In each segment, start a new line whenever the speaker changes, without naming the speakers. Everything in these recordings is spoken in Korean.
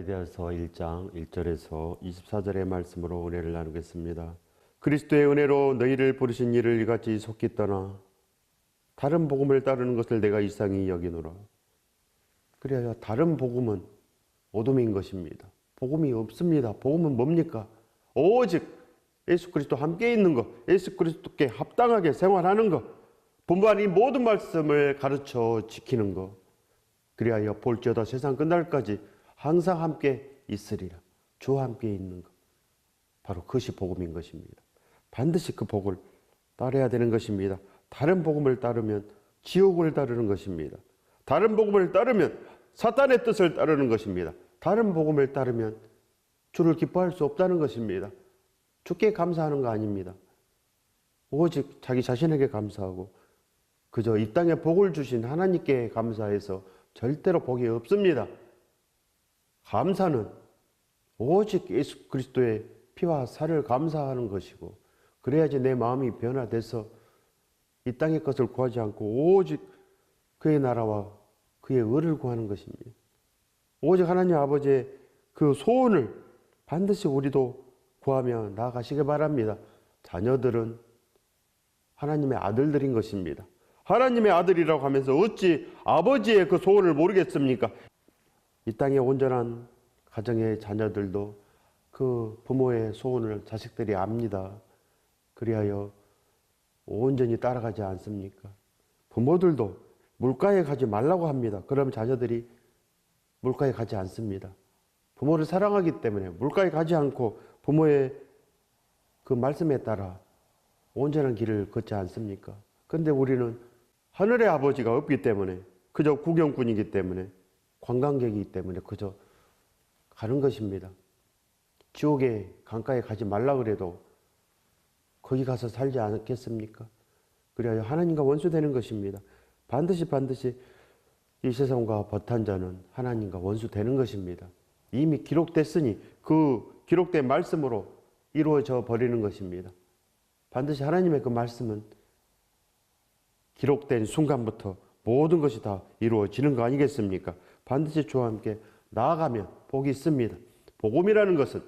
갈라디아서 1장 1절에서 24절의 말씀으로 은혜를 나누겠습니다. 그리스도의 은혜로 너희를 부르신 이를 이같이 속히 떠나 다른 복음을 따르는 것을 내가 이상히 여기노라. 그래야 다른 복음은 어둠인 것입니다. 복음이 없습니다. 복음은 뭡니까? 오직 예수 그리스도 함께 있는 것, 예수 그리스도께 합당하게 생활하는 것, 분부한 이 모든 말씀을 가르쳐 지키는 것. 그리하여 볼지어다 세상 끝날까지 항상 함께 있으리라. 주와 함께 있는 것. 바로 그것이 복음인 것입니다. 반드시 그 복을 따라야 되는 것입니다. 다른 복음을 따르면 지옥을 따르는 것입니다. 다른 복음을 따르면 사탄의 뜻을 따르는 것입니다. 다른 복음을 따르면 주를 기뻐할 수 없다는 것입니다. 주께 감사하는 거 아닙니다. 오직 자기 자신에게 감사하고 그저 이 땅에 복을 주신 하나님께 감사해서 절대로 복이 없습니다. 감사는 오직 예수 그리스도의 피와 살을 감사하는 것이고, 그래야지 내 마음이 변화돼서 이 땅의 것을 구하지 않고 오직 그의 나라와 그의 의를 구하는 것입니다. 오직 하나님 아버지의 그 소원을 반드시 우리도 구하며 나아가시기 바랍니다. 자녀들은 하나님의 아들들인 것입니다. 하나님의 아들이라고 하면서 어찌 아버지의 그 소원을 모르겠습니까? 이 땅의 온전한 가정의 자녀들도 그 부모의 소원을 자식들이 압니다. 그리하여 온전히 따라가지 않습니까? 부모들도 물가에 가지 말라고 합니다. 그럼 자녀들이 물가에 가지 않습니다. 부모를 사랑하기 때문에 물가에 가지 않고 부모의 그 말씀에 따라 온전한 길을 걷지 않습니까? 그런데 우리는 하늘의 아버지가 없기 때문에, 그저 구경꾼이기 때문에, 관광객이기 때문에 그저 가는 것입니다. 지옥의 강가에 가지 말라 그래도 거기 가서 살지 않겠습니까? 그래야 하나님과 원수되는 것입니다. 반드시 이 세상과 벗한 자는 하나님과 원수되는 것입니다. 이미 기록됐으니 그 기록된 말씀으로 이루어져 버리는 것입니다. 반드시 하나님의 그 말씀은 기록된 순간부터 모든 것이 다 이루어지는 거 아니겠습니까? 반드시 주와 함께 나아가면 복이 있습니다. 복음이라는 것은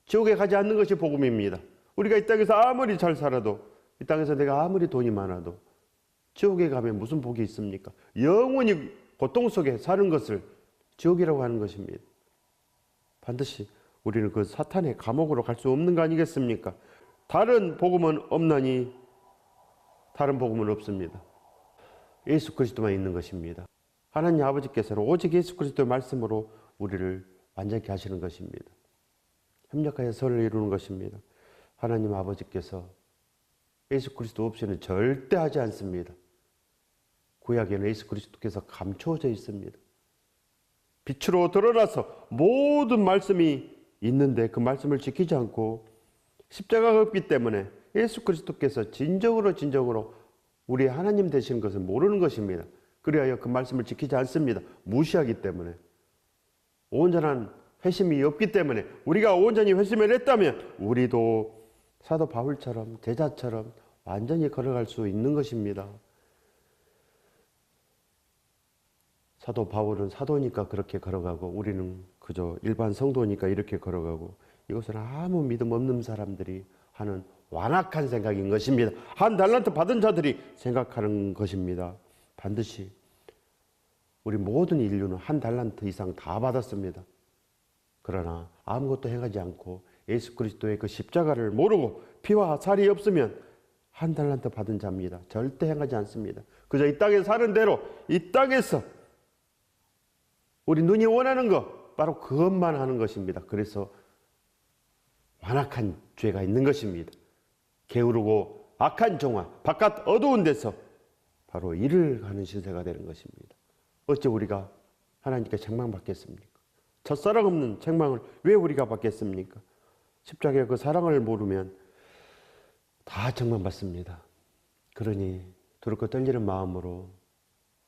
지옥에 가지 않는 것이 복음입니다. 우리가 이 땅에서 아무리 잘 살아도, 이 땅에서 내가 아무리 돈이 많아도 지옥에 가면 무슨 복이 있습니까? 영원히 고통 속에 사는 것을 지옥이라고 하는 것입니다. 반드시 우리는 그 사탄의 감옥으로 갈 수 없는 거 아니겠습니까? 다른 복음은 없나니 다른 복음은 없습니다. 예수 그리스도만 있는 것입니다. 하나님 아버지께서는 오직 예수 그리스도의 말씀으로 우리를 완전케 하시는 것입니다. 협력하여 선을 이루는 것입니다. 하나님 아버지께서 예수 그리스도 없이는 절대 하지 않습니다. 구약에는 예수 그리스도께서 감추어져 있습니다. 빛으로 드러나서 모든 말씀이 있는데 그 말씀을 지키지 않고 십자가가 없기 때문에 예수 그리스도께서 진정으로 우리 하나님 되시는 것을 모르는 것입니다. 그리하여 그 말씀을 지키지 않습니다. 무시하기 때문에. 온전한 회심이 없기 때문에, 우리가 온전히 회심을 했다면 우리도 사도 바울처럼 제자처럼 완전히 걸어갈 수 있는 것입니다. 사도 바울은 사도니까 그렇게 걸어가고 우리는 그저 일반 성도니까 이렇게 걸어가고, 이것은 아무 믿음 없는 사람들이 하는 완악한 생각인 것입니다. 한 달란트 받은 자들이 생각하는 것입니다. 반드시 우리 모든 인류는 한 달란트 이상 다 받았습니다. 그러나 아무것도 행하지 않고 예수 그리스도의 그 십자가를 모르고 피와 살이 없으면 한 달란트 받은 자입니다. 절대 행하지 않습니다. 그저 이 땅에 사는 대로 이 땅에서 우리 눈이 원하는 것, 바로 그것만 하는 것입니다. 그래서 완악한 죄가 있는 것입니다. 게으르고 악한 종아, 바깥 어두운 데서 바로 이를 가는 시대가 되는 것입니다. 어째 우리가 하나님께 책망받겠습니까? 첫사랑 없는 책망을 왜 우리가 받겠습니까? 십자가의 그 사랑을 모르면 다 책망받습니다. 그러니 두렵고 떨리는 마음으로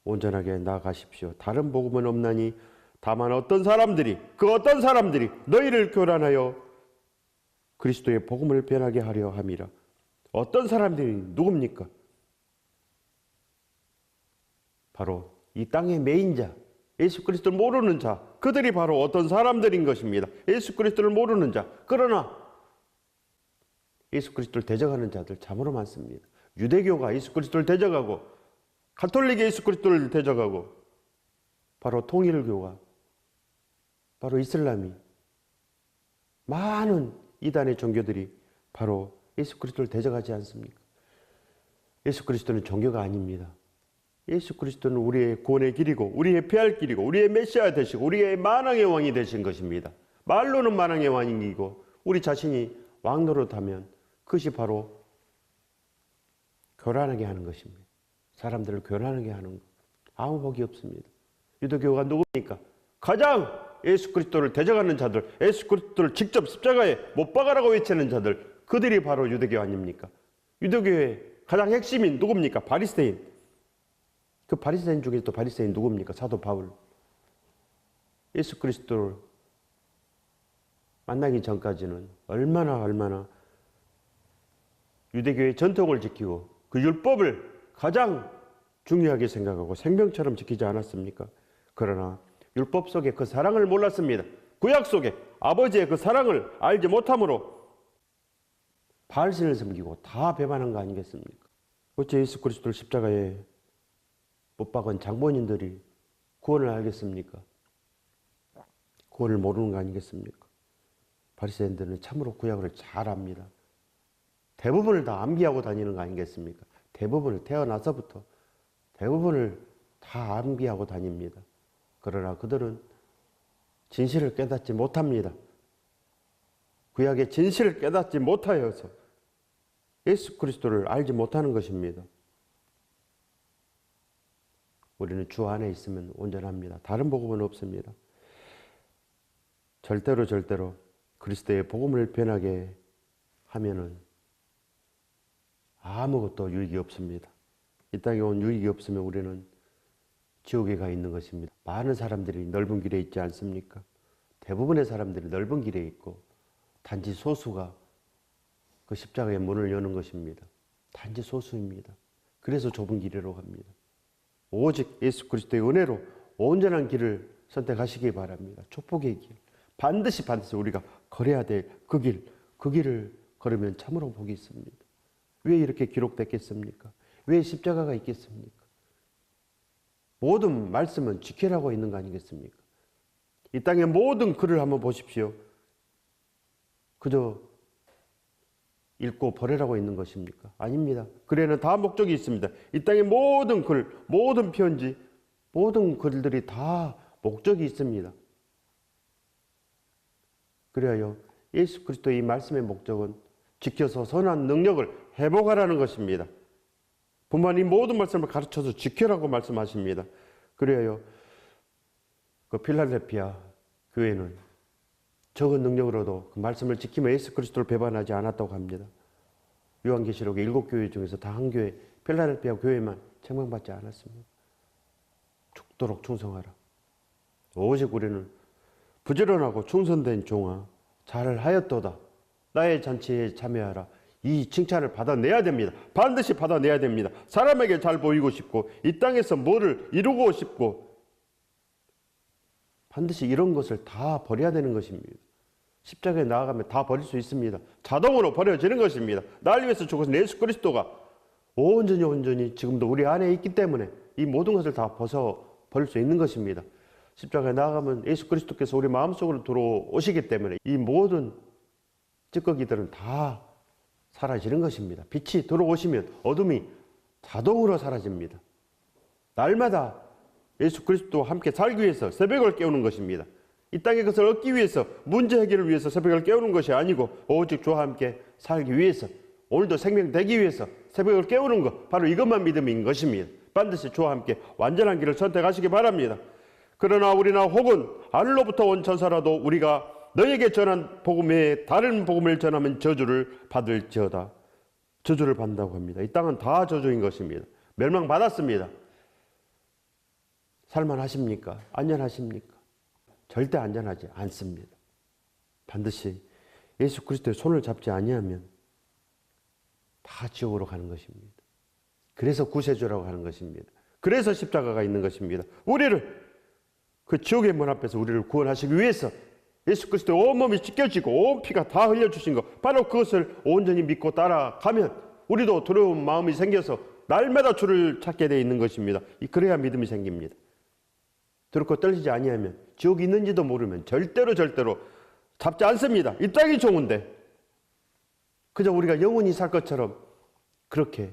온전하게 나아가십시오. 다른 복음은 없나니 다만 어떤 사람들이 너희를 교란하여 그리스도의 복음을 변하게 하려 함이라. 어떤 사람들이 누굽니까? 바로 이 땅의 매인자, 예수 그리스도를 모르는 자, 그들이 바로 어떤 사람들인 것입니다. 예수 그리스도를 모르는 자. 그러나 예수 그리스도를 대적하는 자들 참으로 많습니다. 유대교가 예수 그리스도를 대적하고, 가톨릭이 예수 그리스도를 대적하고, 바로 통일교가, 바로 이슬람이, 많은 이단의 종교들이 바로 예수 그리스도를 대적하지 않습니까? 예수 그리스도는 종교가 아닙니다. 예수 그리스도는 우리의 구원의 길이고, 우리의 피할 길이고, 우리의 메시아 되시고, 우리의 만왕의 왕이 되신 것입니다. 말로는 만왕의 왕이고, 우리 자신이 왕노릇하면 그것이 바로 교란하게 하는 것입니다. 사람들을 교란하게 하는 것. 아무 복이 없습니다. 유대교가 누굽니까? 가장 예수 그리스도를 대적하는 자들, 예수 그리스도를 직접 십자가에 못 박아라고 외치는 자들, 그들이 바로 유대교 아닙니까? 유대교의 가장 핵심인 누굽니까? 바리새인. 그 바리새인 중에 또 바리새인 누굽니까? 사도 바울. 예수 그리스도를 만나기 전까지는 얼마나 유대교의 전통을 지키고 그 율법을 가장 중요하게 생각하고 생명처럼 지키지 않았습니까? 그러나 율법 속에 그 사랑을 몰랐습니다. 구약 속에 아버지의 그 사랑을 알지 못함으로 바알신을 섬기고 다 배반한 거 아니겠습니까? 어째 예수 그리스도를 십자가에 못 박은 장본인들이 구원을 알겠습니까? 구원을 모르는 거 아니겠습니까? 바리새인들은 참으로 구약을 잘 압니다. 대부분을 다 암기하고 다니는 거 아니겠습니까? 대부분을 태어나서부터 대부분을 다 암기하고 다닙니다. 그러나 그들은 진실을 깨닫지 못합니다. 구약의 진실을 깨닫지 못하여서 예수 그리스도를 알지 못하는 것입니다. 우리는 주 안에 있으면 온전합니다. 다른 복음은 없습니다. 절대로 그리스도의 복음을 변하게 하면은 아무것도 유익이 없습니다. 이 땅에 온 유익이 없으면 우리는 지옥에 가 있는 것입니다. 많은 사람들이 넓은 길에 있지 않습니까? 대부분의 사람들이 넓은 길에 있고 단지 소수가 그 십자가의 문을 여는 것입니다. 단지 소수입니다. 그래서 좁은 길이라고 합니다. 오직 예수 그리스도의 은혜로 온전한 길을 선택하시기 바랍니다. 축복의 길. 반드시 우리가 걸어야 될 그 길을 걸으면 참으로 복이 있습니다. 왜 이렇게 기록됐겠습니까? 왜 십자가가 있겠습니까? 모든 말씀은 지키라고 있는 거 아니겠습니까? 이 땅의 모든 글을 한번 보십시오. 그저 읽고 버리라고 있는 것입니까? 아닙니다. 글에는 다 목적이 있습니다. 이 땅의 모든 글, 모든 편지, 모든 글들이 다 목적이 있습니다. 그래야 예수 그리스도의 이 말씀의 목적은 지켜서 선한 능력을 회복하라는 것입니다. 부모님 모든 말씀을 가르쳐서 지켜라고 말씀하십니다. 그래야 그 필라델피아 교회는 적은 능력으로도 그 말씀을 지키며 예수 그리스도를 배반하지 않았다고 합니다. 요한계시록의 7교회 중에서 다 한 교회, 필라델피아 교회만 책망받지 않았습니다. 죽도록 충성하라. 오직 우리는 부지런하고 충성된 종아 잘하였도다. 나의 잔치에 참여하라. 이 칭찬을 받아내야 됩니다. 반드시 받아내야 됩니다. 사람에게 잘 보이고 싶고 이 땅에서 뭐를 이루고 싶고 반드시 이런 것을 다 버려야 되는 것입니다. 십자가에 나아가면 다 버릴 수 있습니다. 자동으로 버려지는 것입니다. 날 위해서 죽으신 예수 그리스도가 온전히 지금도 우리 안에 있기 때문에 이 모든 것을 다 버릴 수 있는 것입니다. 십자가에 나아가면 예수 그리스도께서 우리 마음속으로 들어오시기 때문에 이 모든 찌꺼기들은 다 사라지는 것입니다. 빛이 들어오시면 어둠이 자동으로 사라집니다. 날마다 예수 그리스도와 함께 살기 위해서 새벽을 깨우는 것입니다. 이 땅의 것을 얻기 위해서 문제 해결을 위해서 새벽을 깨우는 것이 아니고 오직 주와 함께 살기 위해서 오늘도 생명되기 위해서 새벽을 깨우는 것 바로 이것만 믿음인 것입니다. 반드시 주와 함께 완전한 길을 선택하시기 바랍니다. 그러나 우리나 혹은 하늘로부터 온 천사라도 우리가 너에게 전한 복음 외에 다른 복음을 전하면 저주를 받을지어다. 저주를 받는다고 합니다. 이 땅은 다 저주인 것입니다. 멸망받았습니다. 살만하십니까? 안전하십니까? 절대 안전하지 않습니다. 반드시 예수 그리스도의 손을 잡지 아니하면 다 지옥으로 가는 것입니다. 그래서 구세주라고 하는 것입니다. 그래서 십자가가 있는 것입니다. 우리를 그 지옥의 문 앞에서 우리를 구원하시기 위해서 예수 그리스도의 온몸이 찢겨지고 온 피가 다 흘려주신 것, 바로 그것을 온전히 믿고 따라가면 우리도 두려운 마음이 생겨서 날마다 주를 찾게 되어 있는 것입니다. 그래야 믿음이 생깁니다. 두렵고 떨리지 아니하면, 지옥이 있는지도 모르면 절대로 잡지 않습니다. 이 땅이 좋은데 그저 우리가 영원히 살 것처럼 그렇게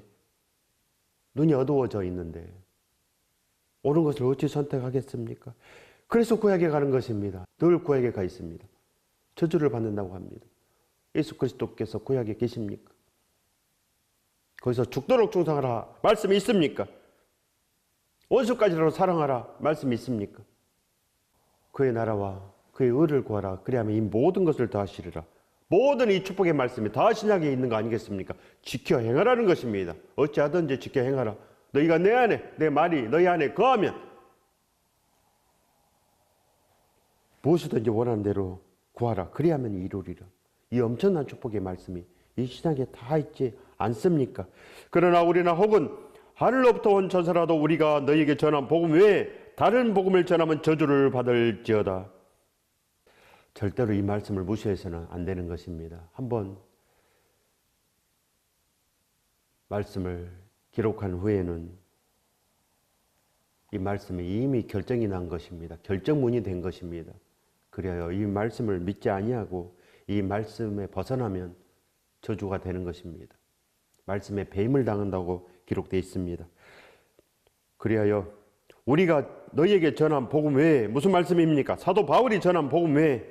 눈이 어두워져 있는데 옳은 것을 어찌 선택하겠습니까? 그래서 구약에 가는 것입니다. 늘 구약에 가 있습니다. 저주를 받는다고 합니다. 예수 그리스도께서 구약에 계십니까? 거기서 죽도록 충성하라 말씀이 있습니까? 원수까지라도 사랑하라 말씀이 있습니까? 그의 나라와 그의 의를 구하라. 그리하면 이 모든 것을 다 하시리라. 모든 이 축복의 말씀이 다 신약에 있는 거 아니겠습니까? 지켜 행하라는 것입니다. 어찌하든지 지켜 행하라. 너희가 내 안에, 내 말이 너희 안에 거하면 무엇이든지 원하는 대로 구하라. 그리하면 이루리라. 이 엄청난 축복의 말씀이 이 신약에 다 있지 않습니까? 그러나 우리나 혹은 하늘로부터 온 천사라도 우리가 너희에게 전한 복음 외에 다른 복음을 전하면 저주를 받을지어다. 절대로 이 말씀을 무시해서는 안 되는 것입니다. 한번 말씀을 기록한 후에는 이 말씀이 이미 결정이 난 것입니다. 결정문이 된 것입니다. 그래야 이 말씀을 믿지 아니하고 이 말씀에 벗어나면 저주가 되는 것입니다. 말씀에 배임을 당한다고 기록되어 있습니다. 그리하여 우리가 너희에게 전한 복음 외에 무슨 말씀입니까? 사도 바울이 전한 복음 외에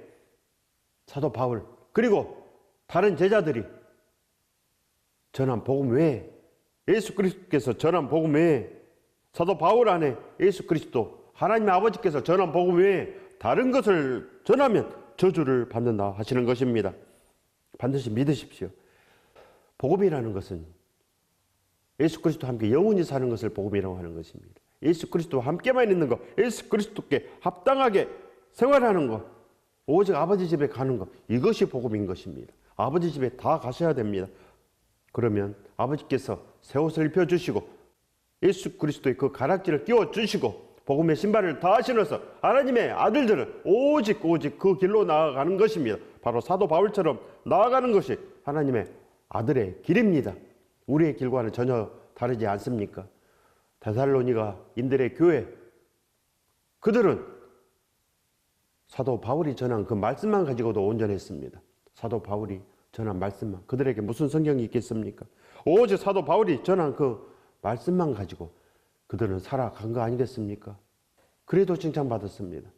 사도 바울 그리고 다른 제자들이 전한 복음 외에 예수 그리스도께서 전한 복음 외에 사도 바울 안에 예수 그리스도 하나님의 아버지께서 전한 복음 외에 다른 것을 전하면 저주를 받는다 하시는 것입니다. 반드시 믿으십시오. 복음이라는 것은 예수 그리스도와 함께 영원히 사는 것을 복음이라고 하는 것입니다. 예수 그리스도와 함께만 있는 것, 예수 그리스도께 합당하게 생활하는 것, 오직 아버지 집에 가는 것, 이것이 복음인 것입니다. 아버지 집에 다 가셔야 됩니다. 그러면 아버지께서 새 옷을 입혀주시고 예수 그리스도의 그 가락지를 끼워주시고 복음의 신발을 다 신어서 하나님의 아들들은 오직 그 길로 나아가는 것입니다. 바로 사도 바울처럼 나아가는 것이 하나님의 아들의 길입니다. 우리의 길과는 전혀 다르지 않습니까? 데살로니가인들의 교회, 그들은 사도 바울이 전한 그 말씀만 가지고도 온전했습니다. 사도 바울이 전한 말씀만, 그들에게 무슨 성경이 있겠습니까? 오직 사도 바울이 전한 그 말씀만 가지고 그들은 살아간 거 아니겠습니까? 그래도 칭찬받았습니다.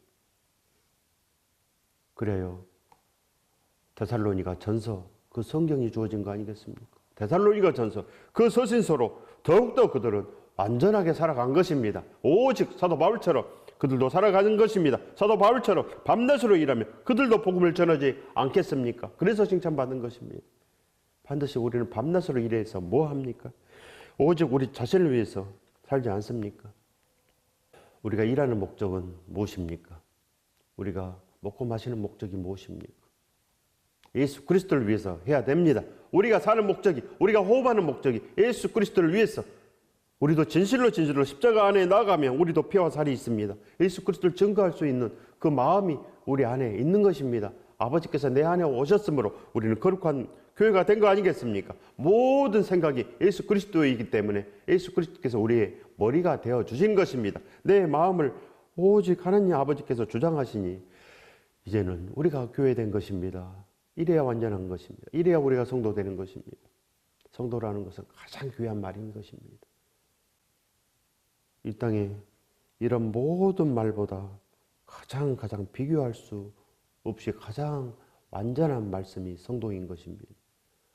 그래요. 데살로니가 전서, 그 성경이 주어진 거 아니겠습니까? 데살로니가 전서, 그 서신서로 더욱더 그들은 완전하게 살아간 것입니다. 오직 사도 바울처럼 그들도 살아가는 것입니다. 사도 바울처럼 밤낮으로 일하면 그들도 복음을 전하지 않겠습니까? 그래서 칭찬받는 것입니다. 반드시 우리는 밤낮으로 일해서 뭐 합니까? 오직 우리 자신을 위해서 살지 않습니까? 우리가 일하는 목적은 무엇입니까? 우리가 먹고 마시는 목적이 무엇입니까? 예수 그리스도를 위해서 해야 됩니다. 우리가 사는 목적이, 우리가 호흡하는 목적이 예수 그리스도를 위해서, 우리도 진실로 십자가 안에 나가면 우리도 피와 살이 있습니다. 예수 그리스도를 증거할 수 있는 그 마음이 우리 안에 있는 것입니다. 아버지께서 내 안에 오셨으므로 우리는 거룩한 교회가 된 거 아니겠습니까? 모든 생각이 예수 그리스도이기 때문에 예수 그리스도께서 우리의 머리가 되어 주신 것입니다. 내 마음을 오직 하나님 아버지께서 주장하시니 이제는 우리가 교회된 것입니다. 이래야 완전한 것입니다. 이래야 우리가 성도 되는 것입니다. 성도라는 것은 가장 귀한 말인 것입니다. 이 땅에 이런 모든 말보다 가장 비교할 수 없이 가장 완전한 말씀이 성도인 것입니다.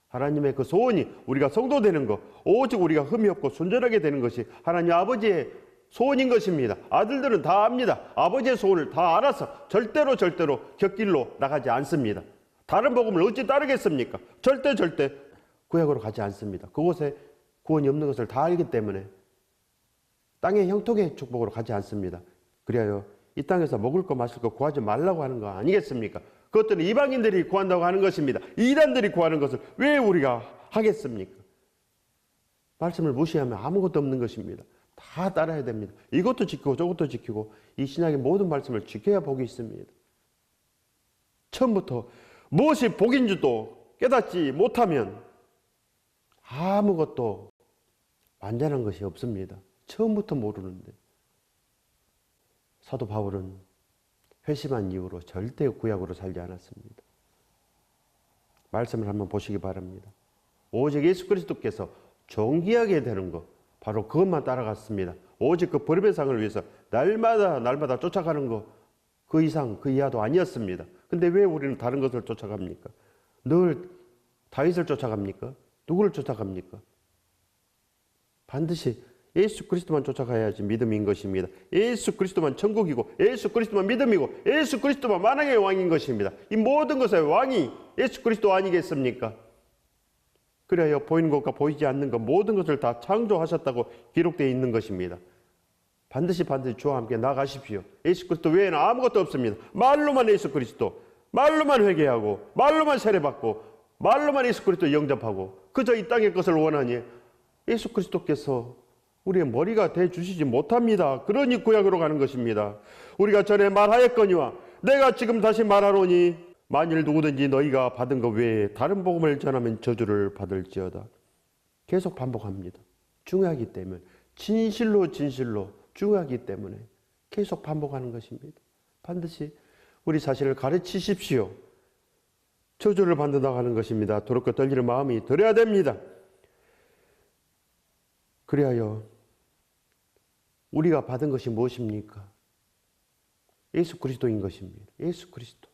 하나님의 그 소원이 우리가 성도 되는 것, 오직 우리가 흠이 없고 순전하게 되는 것이 하나님 아버지의 소원인 것입니다. 아들들은 다 압니다. 아버지의 소원을 다 알아서 절대로 곁길로 나가지 않습니다. 다른 복음을 어찌 따르겠습니까? 절대 구약으로 가지 않습니다. 그곳에 구원이 없는 것을 다 알기 때문에 땅의 형통의 축복으로 가지 않습니다. 그리하여 이 땅에서 먹을 거 마실 거 구하지 말라고 하는 거 아니겠습니까? 그것들은 이방인들이 구한다고 하는 것입니다. 이단들이 구하는 것을 왜 우리가 하겠습니까? 말씀을 무시하면 아무것도 없는 것입니다. 다 따라야 됩니다. 이것도 지키고 저것도 지키고 이 신약의 모든 말씀을 지켜야 복이 있습니다. 처음부터 무엇이 복인 줄도 깨닫지 못하면 아무것도 완전한 것이 없습니다. 처음부터 모르는데. 사도 바울은 회심한 이후로 절대 구약으로 살지 않았습니다. 말씀을 한번 보시기 바랍니다. 오직 예수 그리스도께서 존귀하게 되는 것, 바로 그것만 따라갔습니다. 오직 그 버림의 상을 위해서 날마다 쫓아가는 것, 그 이상 그 이하도 아니었습니다. 근데 왜 우리는 다른 것을 쫓아갑니까? 늘 다윗을 쫓아갑니까? 누구를 쫓아갑니까? 반드시 예수 그리스도만 쫓아가야지 믿음인 것입니다. 예수 그리스도만 천국이고 예수 그리스도만 믿음이고 예수 그리스도만 만왕의 왕인 것입니다. 이 모든 것의 왕이 예수 그리스도 아니겠습니까? 그래야 보이는 것과 보이지 않는 것 모든 것을 다 창조하셨다고 기록되어 있는 것입니다. 반드시 주와 함께 나가십시오. 예수 그리스도 외에는 아무것도 없습니다. 말로만 예수 그리스도, 말로만 회개하고 말로만 세례받고 말로만 예수 그리스도 영접하고 그저 이 땅의 것을 원하니 예수 그리스도께서 우리의 머리가 되주시지 못합니다. 그러니 구약으로 가는 것입니다. 우리가 전에 말하였거니와 내가 지금 다시 말하노니 만일 누구든지 너희가 받은 것 외에 다른 복음을 전하면 저주를 받을지어다. 계속 반복합니다. 중요하기 때문에 진실로 중요하기 때문에 계속 반복하는 것입니다. 반드시 우리 자신을 가르치십시오. 저주를 받는다고 하는 것입니다. 더럽고 떨리는 마음이 들어야 됩니다. 그리하여 우리가 받은 것이 무엇입니까? 예수 그리스도인 것입니다. 예수 그리스도.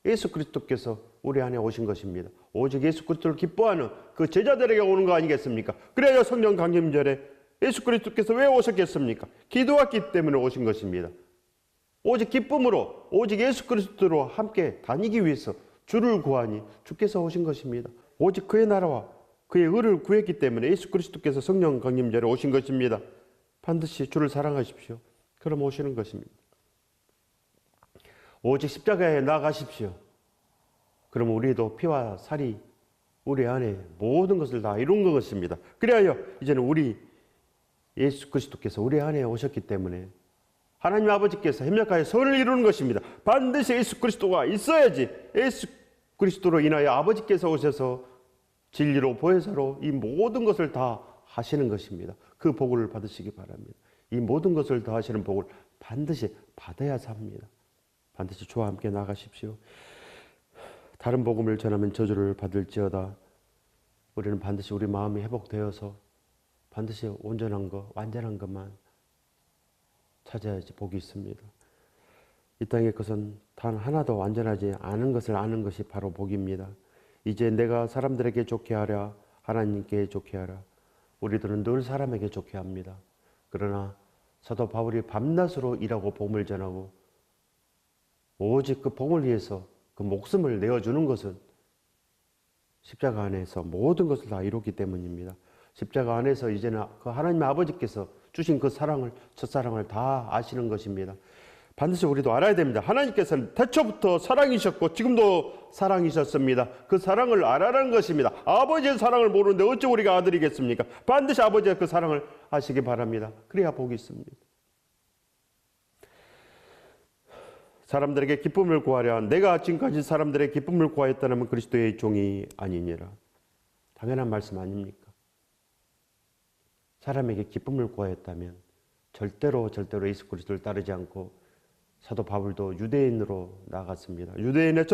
예수 그리스도께서 우리 안에 오신 것입니다. 오직 예수 그리스도를 기뻐하는 그 제자들에게 오는 거 아니겠습니까? 그래야 성령 강림절에 예수 그리스도께서 왜 오셨겠습니까? 기도했기 때문에 오신 것입니다. 오직 기쁨으로 오직 예수 그리스도로 함께 다니기 위해서 주를 구하니 주께서 오신 것입니다. 오직 그의 나라와 그의 의를 구했기 때문에 예수 그리스도께서 성령 강림절에 오신 것입니다. 반드시 주를 사랑하십시오. 그럼 오시는 것입니다. 오직 십자가에 나가십시오. 그럼 우리도 피와 살이 우리 안에 모든 것을 다 이룬 것입니다. 그래야 이제는 우리 예수 그리스도께서 우리 안에 오셨기 때문에 하나님 아버지께서 협력하여 선을 이루는 것입니다. 반드시 예수 그리스도가 있어야지 예수 그리스도로 인하여 아버지께서 오셔서 진리로 보혜사로 이 모든 것을 다 하시는 것입니다. 그 복을 받으시기 바랍니다. 이 모든 것을 다 하시는 복을 반드시 받아야 삽니다. 반드시 주와 함께 나가십시오. 다른 복음을 전하면 저주를 받을지어다. 우리는 반드시 우리 마음이 회복되어서 반드시 온전한 것, 완전한 것만 찾아야지 복이 있습니다. 이 땅의 것은 단 하나도 완전하지 않은 것을 아는 것이 바로 복입니다. 이제 내가 사람들에게 좋게 하랴 하나님께 좋게 하라. 우리들은 늘 사람에게 좋게 합니다. 그러나 사도 바울이 밤낮으로 일하고 복음을 전하고 오직 그 복음을 위해서 그 목숨을 내어주는 것은 십자가 안에서 모든 것을 다 이뤘기 때문입니다. 십자가 안에서 이제는 그 하나님 아버지께서 주신 그 사랑을, 첫사랑을 다 아시는 것입니다. 반드시 우리도 알아야 됩니다. 하나님께서는 태초부터 사랑이셨고 지금도 사랑이셨습니다. 그 사랑을 알아라는 것입니다. 아버지의 사랑을 모르는데 어찌 우리가 아들이겠습니까? 반드시 아버지의 그 사랑을 아시기 바랍니다. 그래야 복이 있습니다. 사람들에게 기쁨을 구하랴. 내가 지금까지 사람들의 기쁨을 구하였다면 그리스도의 종이 아니니라. 당연한 말씀 아닙니까? 사람에게 기쁨을 구하였다면 절대로 예수 그리스도를 따르지 않고 사도 바울도 유대인으로 나갔습니다. 유대인의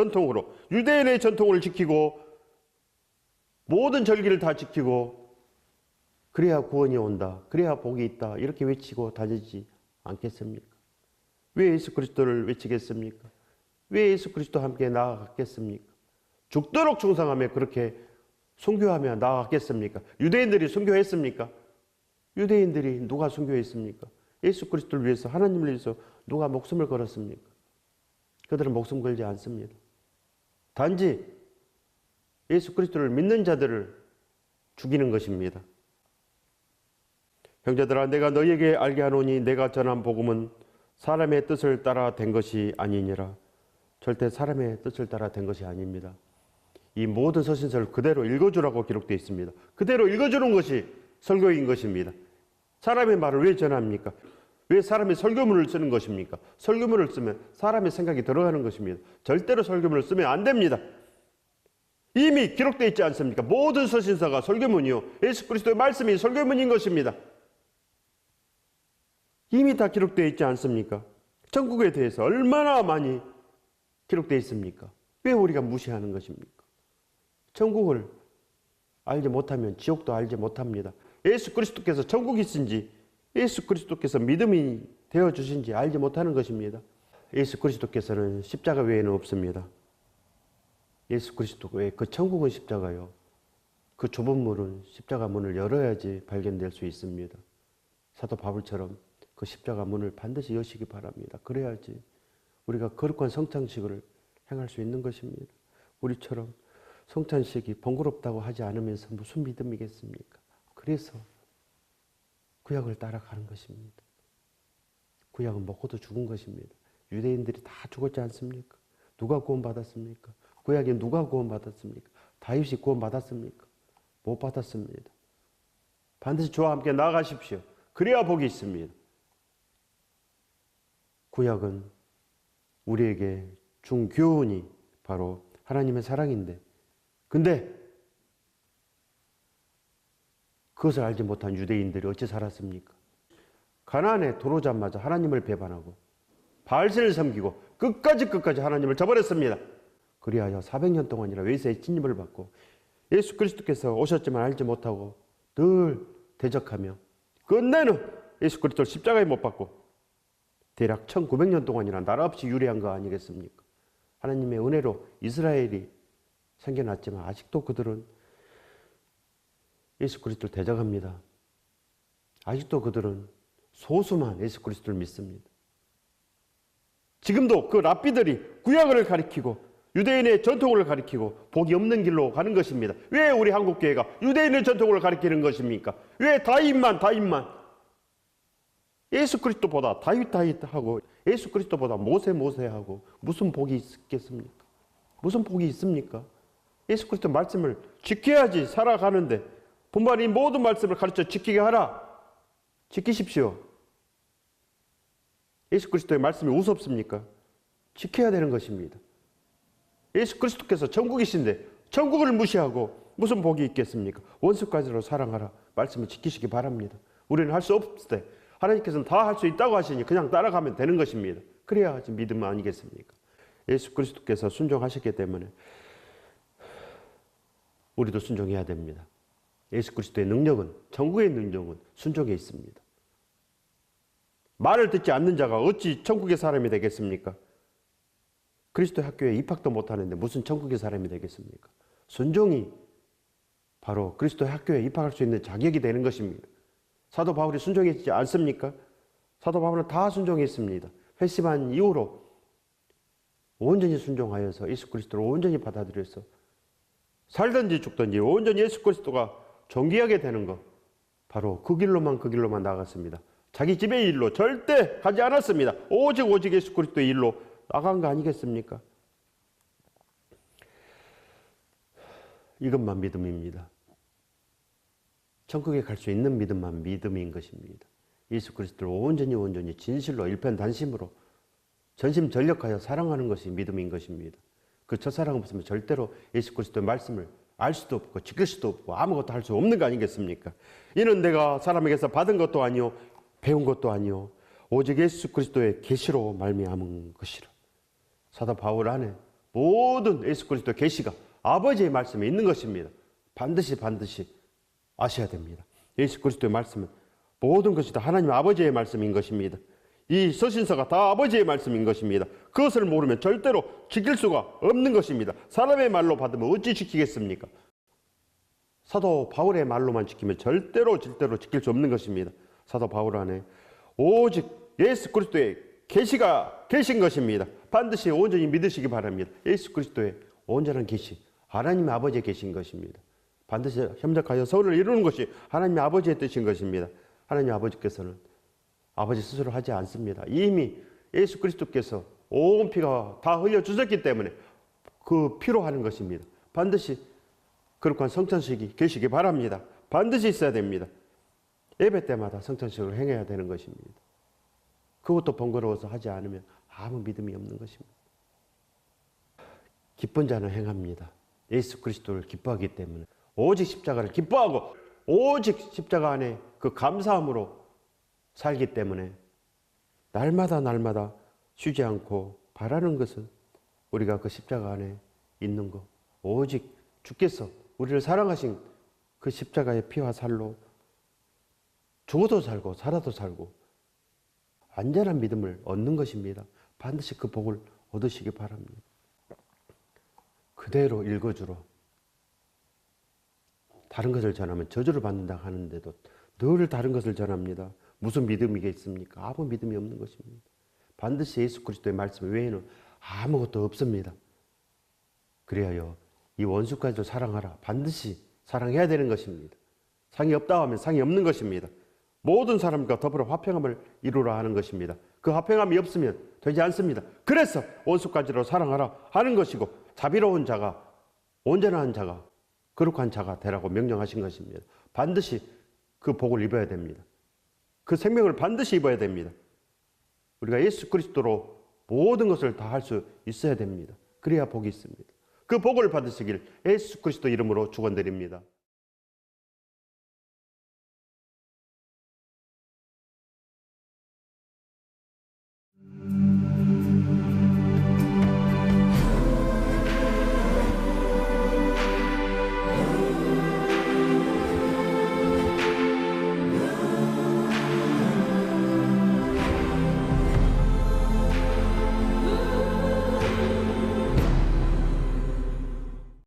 전통을 지키고 모든 절기를 다 지키고 그래야 구원이 온다. 그래야 복이 있다. 이렇게 외치고 다니지 않겠습니까? 왜 예수 그리스도를 외치겠습니까? 왜 예수 그리스도와 함께 나아갔겠습니까? 죽도록 충성하며 그렇게 순교하며 나아갔겠습니까? 유대인들이 순교했습니까? 유대인들이 누가 순교했습니까? 예수 그리스도를 위해서 하나님을 위해서 누가 목숨을 걸었습니까? 그들은 목숨 걸지 않습니다. 단지 예수 그리스도를 믿는 자들을 죽이는 것입니다. 형제들아 내가 너희에게 알게 하노니 내가 전한 복음은 사람의 뜻을 따라 된 것이 아니니라. 절대 사람의 뜻을 따라 된 것이 아닙니다. 이 모든 서신서를 그대로 읽어주라고 기록되어 있습니다. 그대로 읽어주는 것이 설교인 것입니다. 사람의 말을 왜 전합니까? 왜 사람이 설교문을 쓰는 것입니까? 설교문을 쓰면 사람의 생각이 들어가는 것입니다. 절대로 설교문을 쓰면 안 됩니다. 이미 기록되어 있지 않습니까? 모든 서신서가 설교문이요, 예수 그리스도의 말씀이 설교문인 것입니다. 이미 다 기록되어 있지 않습니까? 천국에 대해서 얼마나 많이 기록되어 있습니까? 왜 우리가 무시하는 것입니까? 천국을 알지 못하면 지옥도 알지 못합니다. 예수 그리스도께서 천국이 있은지, 예수 그리스도께서 믿음이 되어주신지 알지 못하는 것입니다. 예수 그리스도께서는 십자가 외에는 없습니다. 예수 그리스도 외에 그 천국은 십자가요. 그 좁은 문은 십자가 문을 열어야지 발견될 수 있습니다. 사도 바울처럼 그 십자가 문을 반드시 여시기 바랍니다. 그래야지 우리가 거룩한 성찬식을 행할 수 있는 것입니다. 우리처럼 성찬식이 번거롭다고 하지 않으면서 무슨 믿음이겠습니까? 그래서 구약을 따라가는 것입니다. 구약은 먹고도 죽은 것입니다. 유대인들이 다 죽었지 않습니까? 누가 구원받았습니까? 구약에 누가 구원받았습니까? 다윗이 구원받았습니까? 못 받았습니다. 반드시 저와 함께 나아가십시오. 그래야 복이 있습니다. 구약은 우리에게 준 교훈이 바로 하나님의 사랑인데, 근데 그것을 알지 못한 유대인들이 어찌 살았습니까? 가나안에 들어오자마자 하나님을 배반하고 바알신을 섬기고 끝까지 하나님을 저버렸습니다. 그리하여 400년 동안이나 외세의 침입을 받고 예수 그리스도께서 오셨지만 알지 못하고 늘 대적하며 끝내는 예수 그리스도를 십자가에 못 박고 대략 1900년 동안이나 나라 없이 유리한 거 아니겠습니까? 하나님의 은혜로 이스라엘이 생겨났지만 아직도 그들은 예수 그리스도를 대적합니다. 아직도 그들은 소수만 예수 그리스도를 믿습니다. 지금도 그 랍비들이 구약을 가리키고 유대인의 전통을 가리키고 복이 없는 길로 가는 것입니다. 왜 우리 한국교회가 유대인의 전통을 가리키는 것입니까? 왜 다윗만 예수 그리스도보다 다윗하고 예수 그리스도보다 모세하고 무슨 복이 있겠습니까? 무슨 복이 있습니까? 예수 그리스도 말씀을 지켜야지 살아가는데 분반 이 모든 말씀을 가르쳐 지키게 하라. 지키십시오. 예수 그리스도의 말씀이 우습습니까? 지켜야 되는 것입니다. 예수 그리스도께서 천국이신데 천국을 무시하고 무슨 복이 있겠습니까? 원수까지로 사랑하라. 말씀을 지키시기 바랍니다. 우리는 할 수 없을 때 하나님께서는 다 할 수 있다고 하시니 그냥 따라가면 되는 것입니다. 그래야지 믿음 아니겠습니까? 예수 그리스도께서 순종하셨기 때문에 우리도 순종해야 됩니다. 예수 그리스도의 능력은, 천국의 능력은 순종에 있습니다. 말을 듣지 않는 자가 어찌 천국의 사람이 되겠습니까? 그리스도의 학교에 입학도 못하는데 무슨 천국의 사람이 되겠습니까? 순종이 바로 그리스도의 학교에 입학할 수 있는 자격이 되는 것입니다. 사도 바울이 순종했지 않습니까? 사도 바울은 다 순종했습니다. 회심한 이후로 온전히 순종하여서 예수 그리스도를 온전히 받아들여서 살든지 죽든지 온전히 예수 그리스도가 존귀하게 되는 것, 바로 그 길로만 나아갔습니다. 자기 집의 일로 절대 가지 않았습니다. 오직 예수 그리스도의 일로 나간 거 아니겠습니까? 이것만 믿음입니다. 천국에 갈 수 있는 믿음만 믿음인 것입니다. 예수 그리스도를 온전히 진실로 일편단심으로 전심전력하여 사랑하는 것이 믿음인 것입니다. 그 첫사랑 없으면 절대로 예수 그리스도의 말씀을 알 수도 없고 지킬 수도 없고 아무것도 할 수 없는 거 아니겠습니까? 이는 내가 사람에게서 받은 것도 아니요 배운 것도 아니요 오직 예수 그리스도의 계시로 말미암은 것이라. 사도 바울 안에 모든 예수 그리스도의 계시가 아버지의 말씀에 있는 것입니다. 반드시 아셔야 됩니다. 예수 그리스도의 말씀은 모든 것이 다 하나님 아버지의 말씀인 것입니다. 이 서신서가 다 아버지의 말씀인 것입니다. 그것을 모르면 절대로 지킬 수가 없는 것입니다. 사람의 말로 받으면 어찌 지키겠습니까? 사도 바울의 말로만 지키면 절대로 지킬 수 없는 것입니다. 사도 바울 안에 오직 예수 그리스도의 계시가 계신 것입니다. 반드시 온전히 믿으시기 바랍니다. 예수 그리스도의 온전한 계시, 하나님 아버지의 계신 것입니다. 반드시 협력하여 서울을 이루는 것이 하나님 아버지의 뜻인 것입니다. 하나님 아버지께서는 아버지 스스로 하지 않습니다. 이미 예수 그리스도께서 온 피가 다 흘려주셨기 때문에 그 피로 하는 것입니다. 반드시 거룩한 성찬식이 계시기 바랍니다. 반드시 있어야 됩니다. 예배 때마다 성찬식을 행해야 되는 것입니다. 그것도 번거로워서 하지 않으면 아무 믿음이 없는 것입니다. 기쁜 자는 행합니다. 예수 그리스도를 기뻐하기 때문에 오직 십자가를 기뻐하고 오직 십자가 안에 그 감사함으로 살기 때문에 날마다 쉬지 않고 바라는 것은 우리가 그 십자가 안에 있는 것, 오직 주께서 우리를 사랑하신 그 십자가의 피와 살로 죽어도 살고 살아도 살고 완전한 믿음을 얻는 것입니다. 반드시 그 복을 얻으시기 바랍니다. 그대로 읽어주러 다른 것을 전하면 저주를 받는다 하는데도 늘 다른 것을 전합니다. 무슨 믿음이겠습니까? 아무 믿음이 없는 것입니다. 반드시 예수 그리스도의 말씀 외에는 아무것도 없습니다. 그래야 이 원수까지도 사랑하라. 반드시 사랑해야 되는 것입니다. 상이 없다 하면 상이 없는 것입니다. 모든 사람과 더불어 화평함을 이루라 하는 것입니다. 그 화평함이 없으면 되지 않습니다. 그래서 원수까지도 사랑하라 하는 것이고 자비로운 자가 온전한 자가 거룩한 자가 되라고 명령하신 것입니다. 반드시 그 복을 입어야 됩니다. 그 생명을 반드시 입어야 됩니다. 우리가 예수 그리스도로 모든 것을 다 할 수 있어야 됩니다. 그래야 복이 있습니다. 그 복을 받으시길 예수 그리스도 이름으로 축원드립니다.